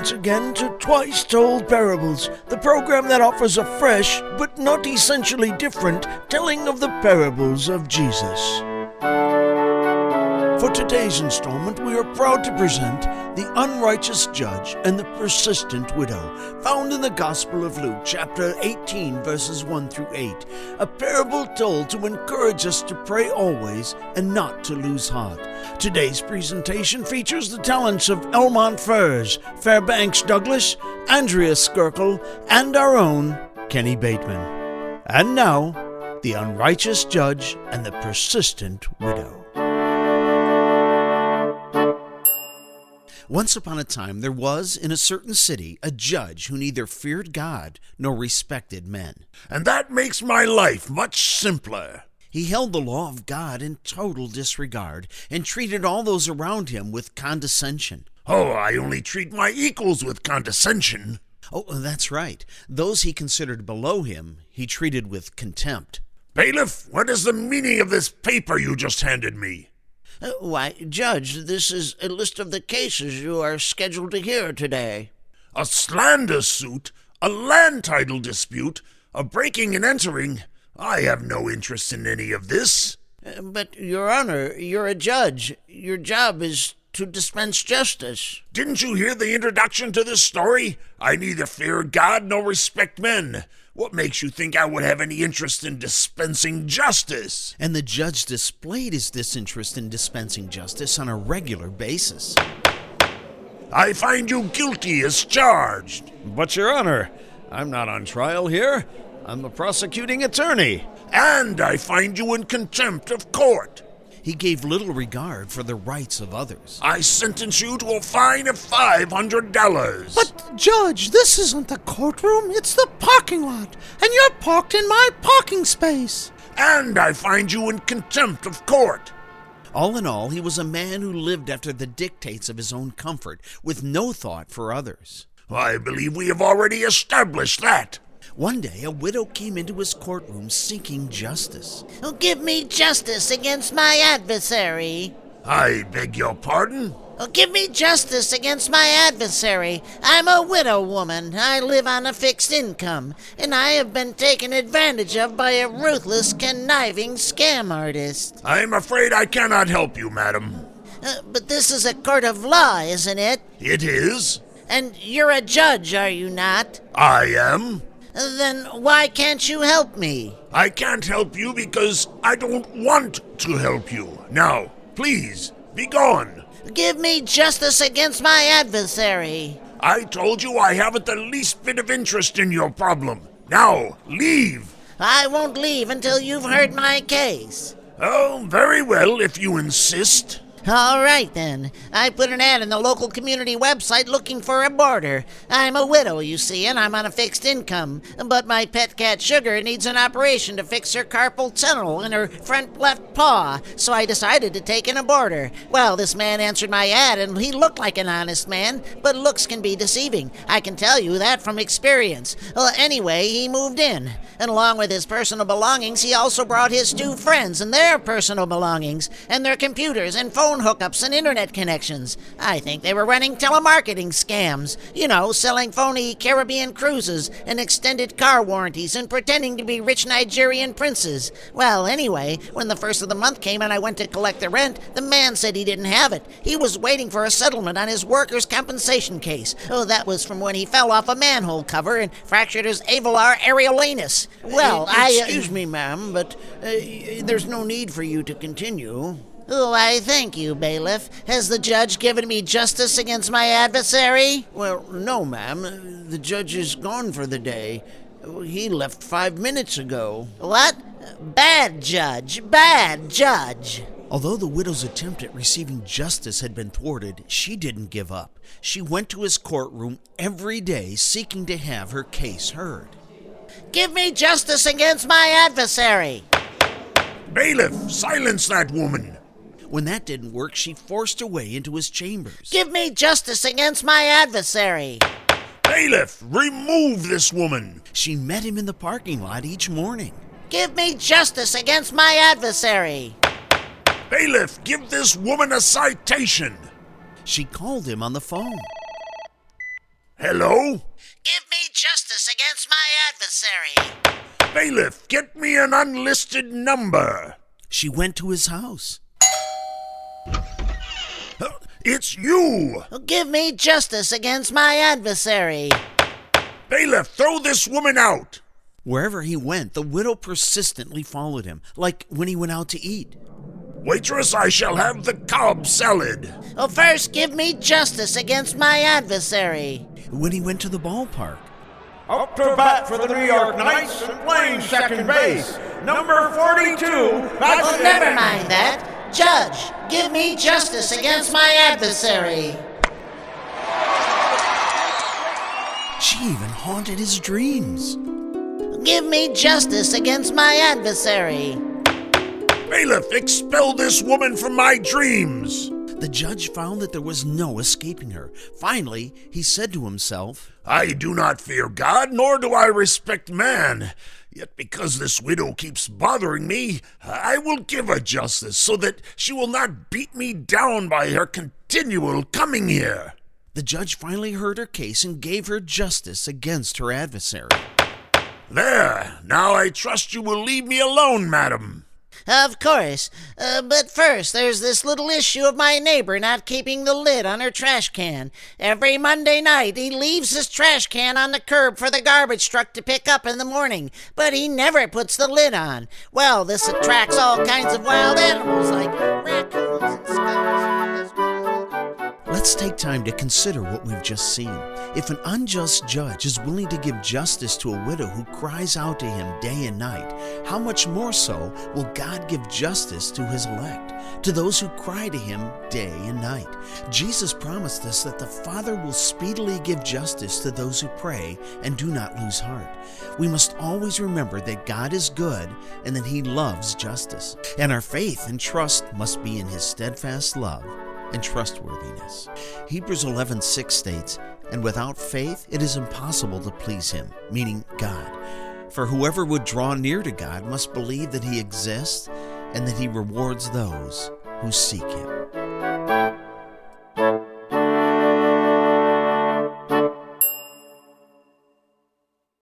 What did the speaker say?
once again to Twice Told Parables, the program that offers a fresh, but not essentially different, telling of the parables of Jesus. For today's installment, we are proud to present The Unrighteous Judge and the Persistent Widow, found in the Gospel of Luke, chapter 18, verses 1 through 8, a parable told to encourage us to pray always and not to lose heart. Today's presentation features the talents of Elmont Furs, Fairbanks Douglas, Andrea Skirkle, and our own Kenny Bateman. And now, The Unrighteous Judge and the Persistent Widow. Once upon a time there was, in a certain city, a judge who neither feared God nor respected men. And that makes my life much simpler. He held the law of God in total disregard and treated all those around him with condescension. Oh, I only treat my equals with condescension. Oh, that's right. Those he considered below him, he treated with contempt. Bailiff, what is the meaning of this paper you just handed me? Why, Judge, this is a list of the cases you are scheduled to hear today. A slander suit, a land title dispute, a breaking and entering. I have no interest in any of this. But, Your Honor, you're a judge. Your job is to dispense justice. Didn't you hear the introduction to this story? I neither fear God nor respect men. What makes you think I would have any interest in dispensing justice? And the judge displayed his disinterest in dispensing justice on a regular basis. I find you guilty as charged. But, Your Honor, I'm not on trial here. I'm a prosecuting attorney. And I find you in contempt of court. He gave little regard for the rights of others. I sentence you to a fine of $500. But, Judge, this isn't the courtroom, it's the parking lot, and you're parked in my parking space. And I find you in contempt of court. All in all, he was a man who lived after the dictates of his own comfort, with no thought for others. I believe we have already established that. One day, a widow came into his courtroom seeking justice. Give me justice against my adversary. I beg your pardon? Give me justice against my adversary. I'm a widow woman. I live on a fixed income, and I have been taken advantage of by a ruthless, conniving scam artist. I'm afraid I cannot help you, madam. But this is a court of law, isn't it? It is. And you're a judge, are you not? I am. Then why can't you help me? I can't help you because I don't want to help you. Now, please, be gone. Give me justice against my adversary. I told you I haven't the least bit of interest in your problem. Now, leave. I won't leave until you've heard my case. Oh, very well, if you insist. All right, then. I put an ad in the local community website looking for a boarder. I'm a widow, you see, and I'm on a fixed income. But my pet cat Sugar needs an operation to fix her carpal tunnel in her front left paw, so I decided to take in a boarder. Well, this man answered my ad, and he looked like an honest man, but looks can be deceiving. I can tell you that from experience. Well, anyway, he moved in. And along with his personal belongings, he also brought his two friends and their personal belongings, and their computers and phone hookups and internet connections. I think they were running telemarketing scams. You know, selling phony Caribbean cruises and extended car warranties and pretending to be rich Nigerian princes. Well, anyway, when the first of the month came and I went to collect the rent, the man said he didn't have it. He was waiting for a settlement on his workers' compensation case. Oh, that was from when he fell off a manhole cover and fractured his avilar areolanus. Well, Excuse me, ma'am, but there's no need for you to continue. Oh, I thank you, bailiff. Has the judge given me justice against my adversary? Well, no, ma'am. The judge is gone for the day. He left 5 minutes ago. What? Bad judge, bad judge. Although the widow's attempt at receiving justice had been thwarted, she didn't give up. She went to his courtroom every day seeking to have her case heard. Give me justice against my adversary. Bailiff, silence that woman. When that didn't work, she forced her way into his chambers. Give me justice against my adversary. Bailiff, remove this woman. She met him in the parking lot each morning. Give me justice against my adversary. Bailiff, give this woman a citation. She called him on the phone. Hello? Give me justice against my adversary. Bailiff, get me an unlisted number. She went to his house. It's you! Give me justice against my adversary. Bailiff, throw this woman out! Wherever he went, the widow persistently followed him, like when he went out to eat. Waitress, I shall have the Cobb salad. Oh, first, give me justice against my adversary. When he went to the ballpark, Up to bat for the New York Knights and playing second base, number 42. Oh, never mind that. Judge, give me justice against my adversary. she even haunted his dreams. Give me justice against my adversary. Bailiff, expel this woman from my dreams. The judge found that there was no escaping her. Finally, he said to himself, I do not fear God, nor do I respect man. Yet because this widow keeps bothering me, I will give her justice so that she will not beat me down by her continual coming here. The judge finally heard her case and gave her justice against her adversary. There, now I trust you will leave me alone, madam. Of course, but first there's this little issue of my neighbor not keeping the lid on her trash can. Every Monday night he leaves his trash can on the curb for the garbage truck to pick up in the morning, but he never puts the lid on. Well, this attracts all kinds of wild animals like raccoons and skunks. Let's take time to consider what we've just seen. If an unjust judge is willing to give justice to a widow who cries out to him day and night, how much more so will God give justice to his elect, to those who cry to him day and night? Jesus promised us that the Father will speedily give justice to those who pray and do not lose heart. We must always remember that God is good and that he loves justice, and our faith and trust must be in his steadfast love and trustworthiness. Hebrews 11:6 states, "And without faith it is impossible to please him," meaning God. For whoever would draw near to God must believe that he exists and that he rewards those who seek him.